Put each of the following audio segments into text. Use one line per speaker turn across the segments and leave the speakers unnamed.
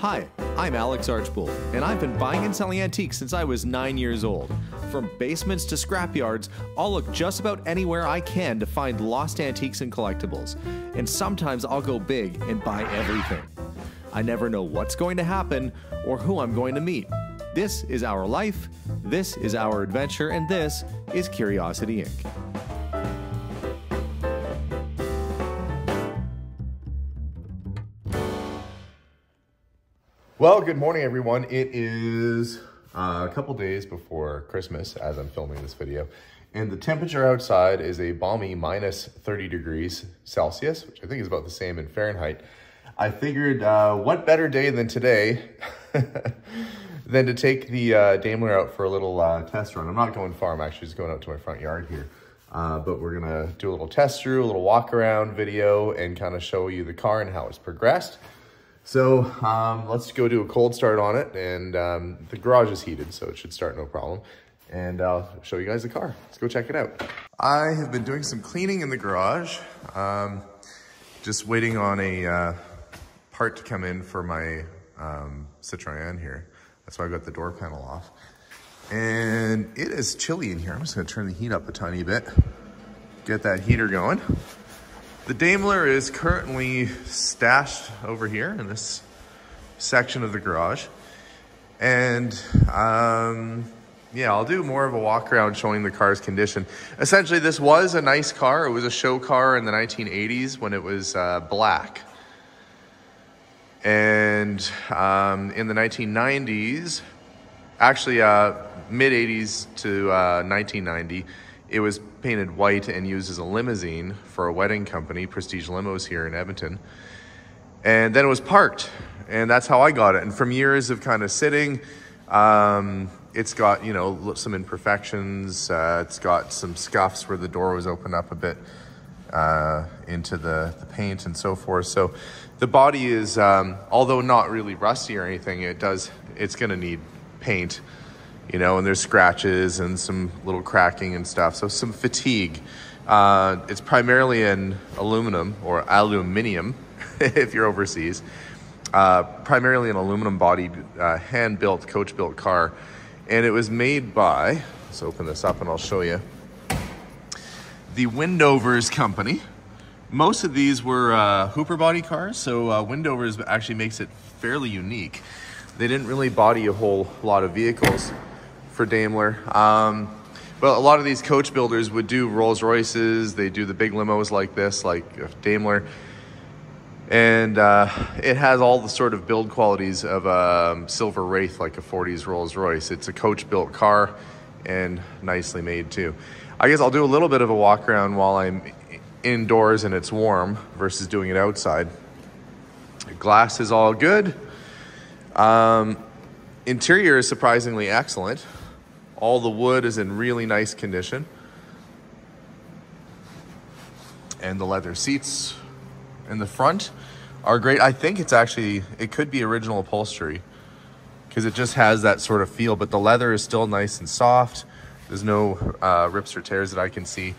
Hi, I'm Alex Archbold, and I've been buying and selling antiques since I was 9 years old. From basements to scrapyards, I'll look just about anywhere I can to find lost antiques and collectibles. And sometimes I'll go big and buy everything. I never know what's going to happen or who I'm going to meet. This is our life, this is our adventure, and this is Curiosity Inc.
Well, good morning, everyone. It is a couple days before Christmas as I'm filming this video, and the temperature outside is a balmy minus 30 degrees Celsius, which I think is about the same in Fahrenheit. I figured what better day than today than to take the Daimler out for a little test run. I'm not going far. I'm actually just going out to my front yard here. But we're going to do a little test through, a little walk around video, and kind of show you the car and how it's progressed. So let's go do a cold start on it, and the garage is heated, so it should start no problem. And I'll show you guys the car. Let's go check it out. I have been doing some cleaning in the garage, just waiting on a part to come in for my Citroen here. That's why I got the door panel off. And it is chilly in here. I'm just gonna turn the heat up a tiny bit, get that heater going. The Daimler is currently stashed over here in this section of the garage. And yeah, I'll do more of a walk around showing the car's condition. Essentially, this was a nice car. It was a show car in the 1980s when it was black. And in the 1990s, actually mid 80s to 1990, it was painted white and used as a limousine for a wedding company, Prestige Limos here in Edmonton. And then it was parked, and that's how I got it. And from years of kind of sitting, it's got, you know, some imperfections. It's got some scuffs where the door was opened up a bit into the paint and so forth. So the body is, although not really rusty or anything, it's gonna need paint. You know, and there's scratches and some little cracking and stuff. So some fatigue. It's primarily in aluminum or aluminium, if you're overseas. Primarily an aluminum bodied, hand-built, coach-built car. And it was made by, let's open this up and I'll show you, the Windovers company. Most of these were Hooper body cars, so Windovers actually makes it fairly unique. They didn't really body a whole lot of vehicles for Daimler. But a lot of these coach builders would do Rolls Royces. They do the big limos like this, like Daimler. And it has all the sort of build qualities of a Silver Wraith, like a 40s Rolls Royce. It's a coach built car and nicely made too. I guess I'll do a little bit of a walk around while I'm indoors and it's warm versus doing it outside. The glass is all good. Interior is surprisingly excellent. All the wood is in really nice condition. And the leather seats in the front are great. I think it could be original upholstery because it just has that sort of feel, but the leather is still nice and soft. There's no rips or tears that I can see.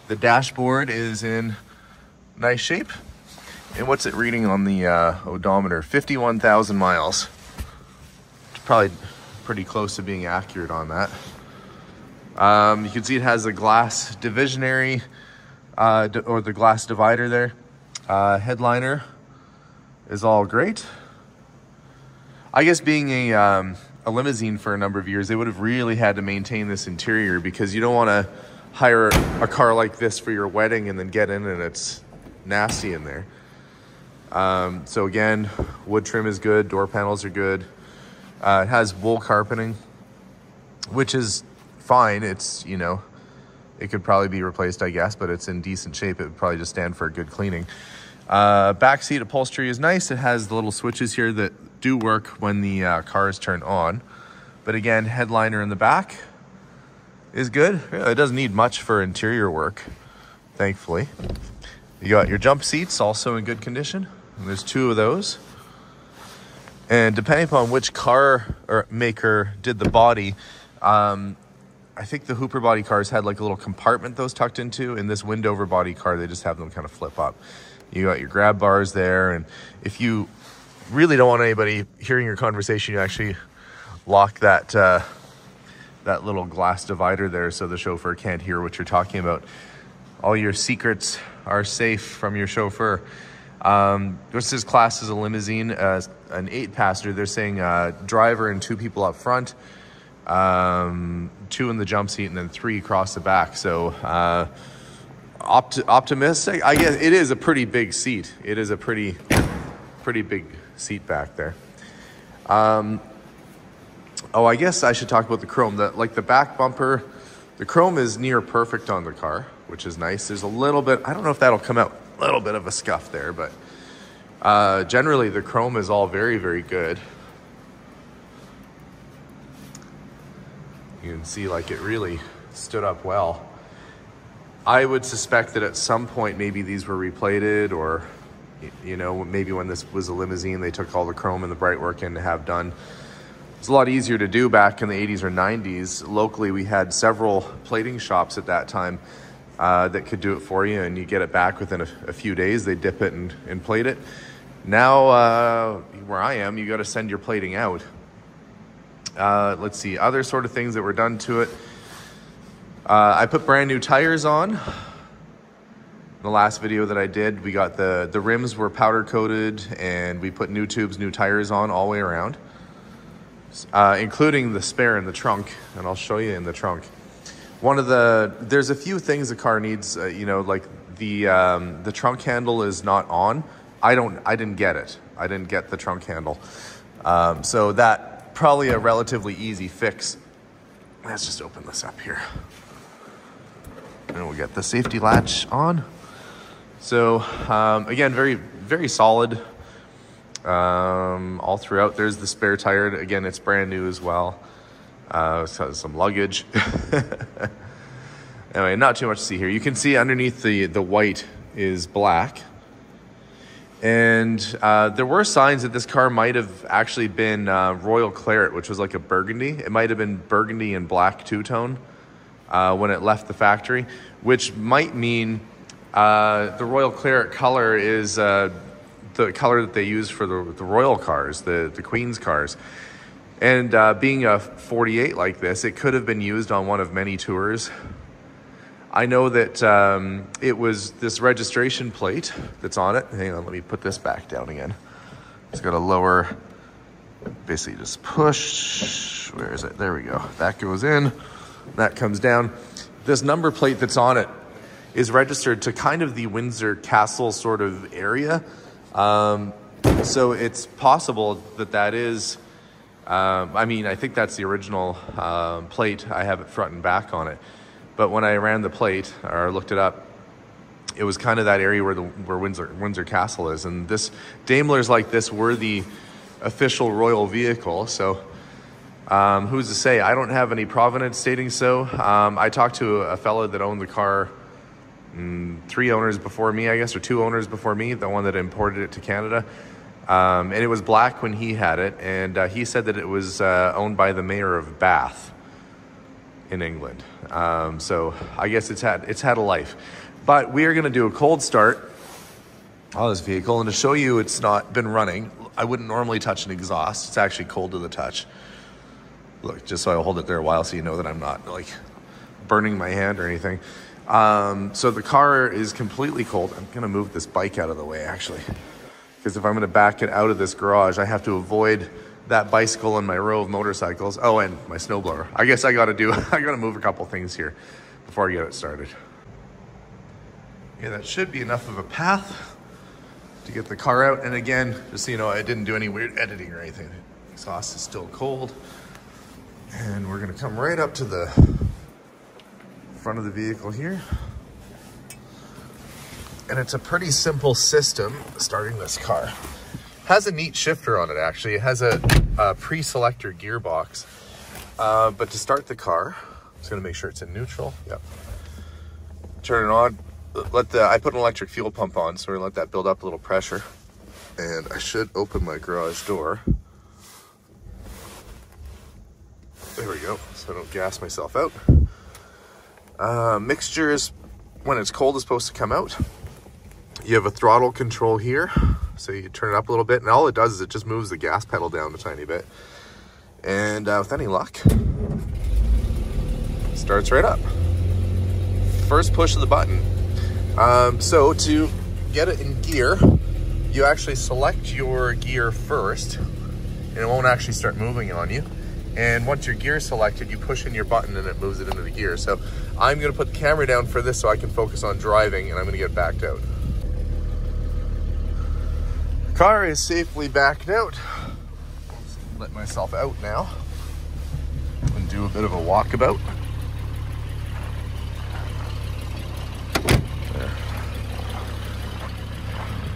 The dashboard is in nice shape. And what's it reading on the odometer? 51,000 miles. Probably pretty close to being accurate on that. You can see it has a glass divisionary or the glass divider there. Headliner is all great. I guess being a limousine for a number of years, they would have really had to maintain this interior because you don't want to hire a car like this for your wedding and then get in and it's nasty in there. So again, wood trim is good, door panels are good. It has wool carpeting, which is fine. It's, you know, it could probably be replaced, I guess, but it's in decent shape. It would probably just stand for a good cleaning. Back seat upholstery is nice. It has the little switches here that do work when the car is turned on. But again, headliner in the back is good. It doesn't need much for interior work, thankfully. You got your jump seats also in good condition. And there's 2 of those. And depending upon which car or maker did the body, I think the Hooper body cars had like a little compartment those tucked into. In this Windover body car, they just have them kind of flip up. You got your grab bars there, and if you really don't want anybody hearing your conversation. You actually lock that that little glass divider there so the chauffeur can't hear what you're talking about. All your secrets are safe from your chauffeur. This is classed as a limousine, an 8-passenger. They're saying driver and 2 people up front, 2 in the jump seat, and then 3 across the back. So optimistic. I guess it is a pretty big seat. It is a pretty big seat back there. Oh, I guess I should talk about the chrome. Like the back bumper, the chrome is near perfect on the car, which is nice. There's a little bit, I don't know if that'll come out, a little bit of a scuff there, but generally the chrome is all very, very good. You can see like it really stood up well. I would suspect that at some point maybe these were replated, or you know, maybe when this was a limousine they took all the chrome and the bright work in to have done. It's a lot easier to do back in the 80s or 90s. Locally, we had several plating shops at that time that could do it for you, and you get it back within a few days. They dip it and plate it. Now, where I am, you got to send your plating out. Let's see, other sort of things that were done to it. I put brand new tires on. The last video that I did, we got the rims were powder coated, and we put new tubes, new tires on all the way around. Including the spare in the trunk, and I'll show you in the trunk. There's a few things the car needs, you know, like the trunk handle is not on. I didn't get it. I didn't get the trunk handle. So that probably a relatively easy fix. Let's just open this up here. And we'll get the safety latch on. So again, very, very solid. All throughout. There's the spare tire. Again, it's brand new as well. It's got some luggage. Anyway, not too much to see here. You can see underneath the white is black. And there were signs that this car might have actually been Royal Claret, which was like a burgundy. It might have been burgundy and black two-tone when it left the factory, which might mean the Royal Claret color is the color that they use for the royal cars, the Queen's cars. And being a 48 like this, it could have been used on one of many tours. I know that it was this registration plate that's on it. Hang on, let me put this back down again. It's got a lower, basically just push. Where is it? There we go. That goes in, that comes down. This number plate that's on it is registered to kind of the Windsor Castle sort of area. So it's possible that is, I mean, I think that's the original plate. I have it front and back on it. But when I ran the plate or looked it up, it was kind of that area where Windsor Castle is. And this Daimlers like this were the official royal vehicle. So who's to say? I don't have any provenance stating so. I talked to a fellow that owned the car 3 owners before me, I guess, or 2 owners before me, the one that imported it to Canada. And it was black when he had it, and he said that it was owned by the mayor of Bath in England. So I guess it's had a life. But we are going to do a cold start on this vehicle, and to show you it's not been running, I wouldn't normally touch an exhaust. It's actually cold to the touch. Look, just so I'll hold it there a while so you know that I'm not like burning my hand or anything. So the car is completely cold. I'm going to move this bike out of the way, actually, because if I'm going to back it out of this garage, I have to avoid that bicycle in my row of motorcycles. Oh, and my snowblower. I guess I got to move a couple things here before I get it started. Yeah, that should be enough of a path to get the car out. And again, just so you know, I didn't do any weird editing or anything. The exhaust is still cold. And we're going to come right up to the front of the vehicle here. And it's a pretty simple system starting this car. Has a neat shifter on it, actually. It has a pre-selector gearbox. But to start the car, I'm just gonna make sure it's in neutral. Yep. Turn it on. I put an electric fuel pump on, so we're gonna let that build up a little pressure. And I should open my garage door. There we go, so I don't gas myself out. Mixture is, when it's cold, is supposed to come out. You have a throttle control here. So you turn it up a little bit, and all it does is it just moves the gas pedal down a tiny bit. And with any luck, it starts right up. First push of the button. So to get it in gear, you actually select your gear first, and it won't actually start moving on you. And once your gear is selected, you push in your button and it moves it into the gear. So I'm gonna put the camera down for this so I can focus on driving, and I'm gonna get backed out. Car is safely backed out. Let myself out now and do a bit of a walkabout. There.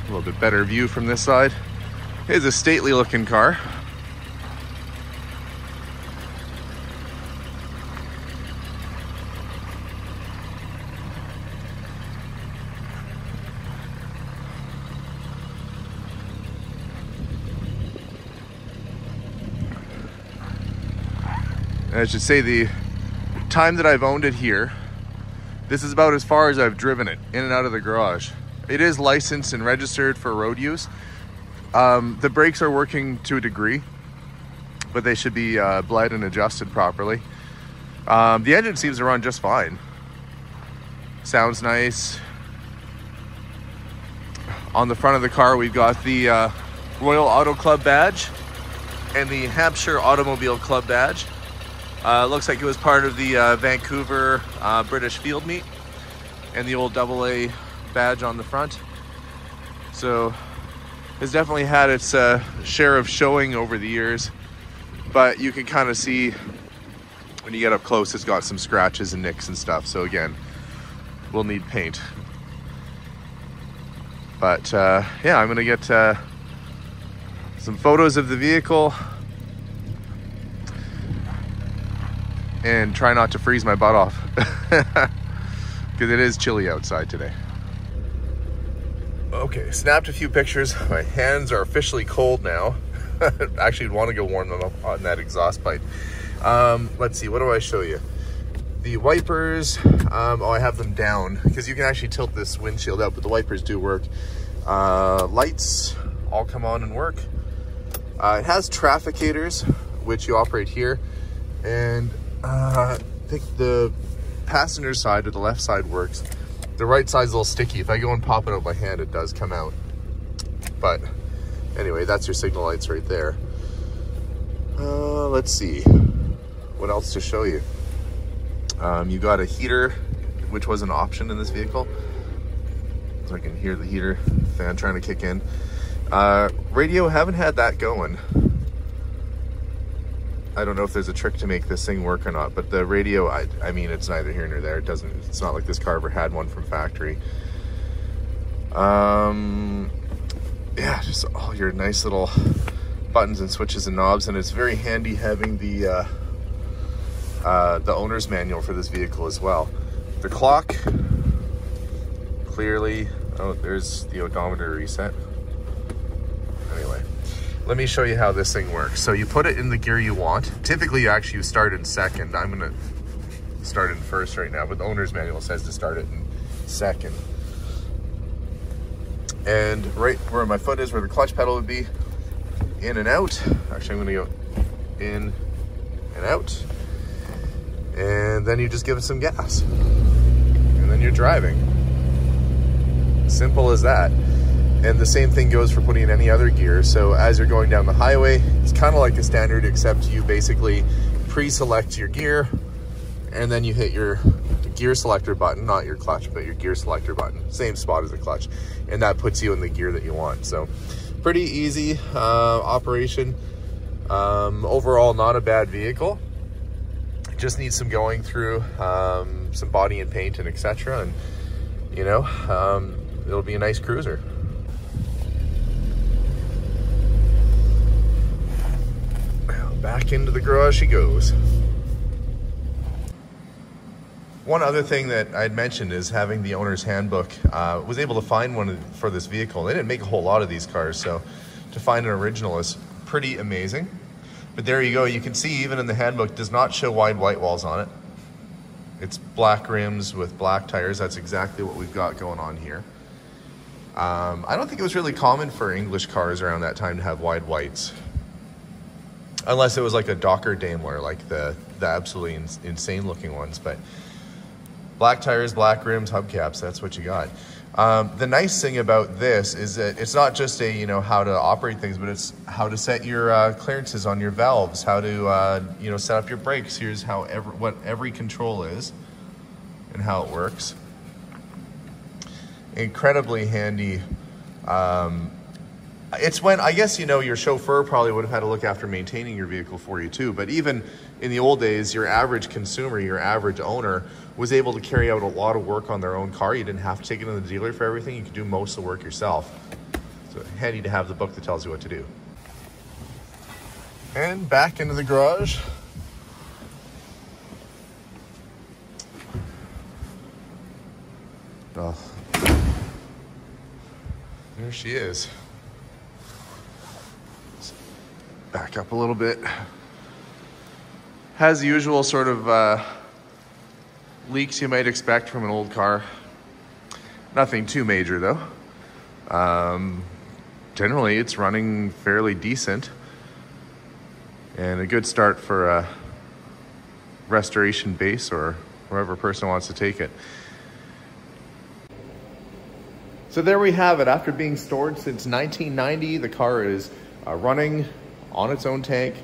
A little bit better view from this side. It's a stately looking car. I should say the time that I've owned it here, this is about as far as I've driven it in and out of the garage. It is licensed and registered for road use. The brakes are working to a degree, but they should be bled and adjusted properly. The engine seems to run just fine. Sounds nice. On the front of the car, we've got the Royal Auto Club badge and the Hampshire Automobile Club badge. Looks like it was part of the Vancouver British Field Meet, and the old AA badge on the front. So it's definitely had its share of showing over the years, but you can kind of see when you get up close, it's got some scratches and nicks and stuff. So again, we'll need paint. But yeah, I'm gonna get some photos of the vehicle and try not to freeze my butt off because it is chilly outside today. Okay, snapped a few pictures. My hands are officially cold now. Actually, want to go warm them up on that exhaust pipe. Let's see, what do I show you? The wipers, oh, I have them down because you can actually tilt this windshield out, but the wipers do work. Lights all come on and work. It has trafficators, which you operate here, and I think the passenger side or the left side works. The right side's a little sticky. If I go and pop it out by hand, it does come out. But anyway, that's your signal lights right there. Let's see what else to show you. You got a heater, which was an option in this vehicle. So I can hear the heater fan trying to kick in. Radio, haven't had that going. I don't know if there's a trick to make this thing work or not, but the radio, I mean, it's neither here nor there. It's not like this car ever had one from factory. Yeah, just all your nice little buttons and switches and knobs, and it's very handy having the owner's manual for this vehicle as well. The clock, clearly, oh, there's the odometer reset. Anyway, let me show you how this thing works. So you put it in the gear you want. Typically, you start in second. I'm gonna start in first right now, but the owner's manual says to start it in second. And right where my foot is, where the clutch pedal would be, in and out. Actually, I'm gonna go in and out. And then you just give it some gas. And then you're driving. Simple as that. And the same thing goes for putting in any other gear. So as you're going down the highway, it's kind of like a standard, except you basically pre-select your gear, and then you hit your gear selector button, not your clutch, but your gear selector button, same spot as the clutch, and that puts you in the gear that you want. So pretty easy operation. Overall, not a bad vehicle. Just needs some going through, some body and paint and etc. And you know, it'll be a nice cruiser. Back into the garage she goes. One other thing that I'd mentioned is having the owner's handbook. Was able to find one for this vehicle. They didn't make a whole lot of these cars, so to find an original is pretty amazing. But there you go. You can see even in the handbook, does not show wide white walls on it. It's black rims with black tires. That's exactly what we've got going on here. I don't think it was really common for English cars around that time to have wide whites. Unless it was like a Docker Daimler, like the absolutely insane looking ones. But black tires, black rims, hubcaps, that's what you got. The nice thing about this is that it's not just a, how to operate things, but it's how to set your clearances on your valves, how to, set up your brakes. Here's how what every control is and how it works. Incredibly handy. It's when, I guess, your chauffeur probably would have had to look after maintaining your vehicle for you too, but even in the old days, your average consumer, your average owner was able to carry out a lot of work on their own car. You didn't have to take it to the dealer for everything. You could do most of the work yourself. So handy to have the book that tells you what to do. And back into the garage. Oh. There she is. Let's back up a little bit. Has the usual sort of leaks you might expect from an old car. Nothing too major though. Generally it's running fairly decent and a good start for a restoration base or wherever person wants to take it. So there we have it. After being stored since 1990, the car is running on its own tank.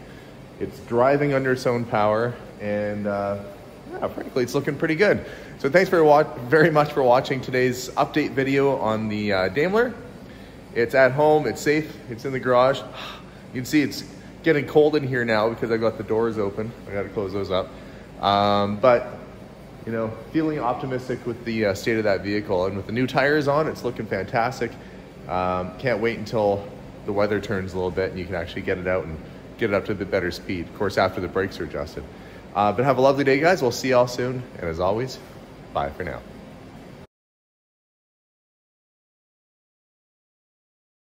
It's driving under its own power, and yeah, frankly, it's looking pretty good. So thanks very much for watching today's update video on the Daimler. It's at home, it's safe, it's in the garage. You can see it's getting cold in here now because I've got the doors open. I gotta close those up. But feeling optimistic with the state of that vehicle, and with the new tires on, it's looking fantastic. Can't wait until the weather turns a little bit and you can actually get it out and get it up to a bit better speed. Of course, after the brakes are adjusted. But have a lovely day, guys. We'll see y'all soon. And as always, bye for now.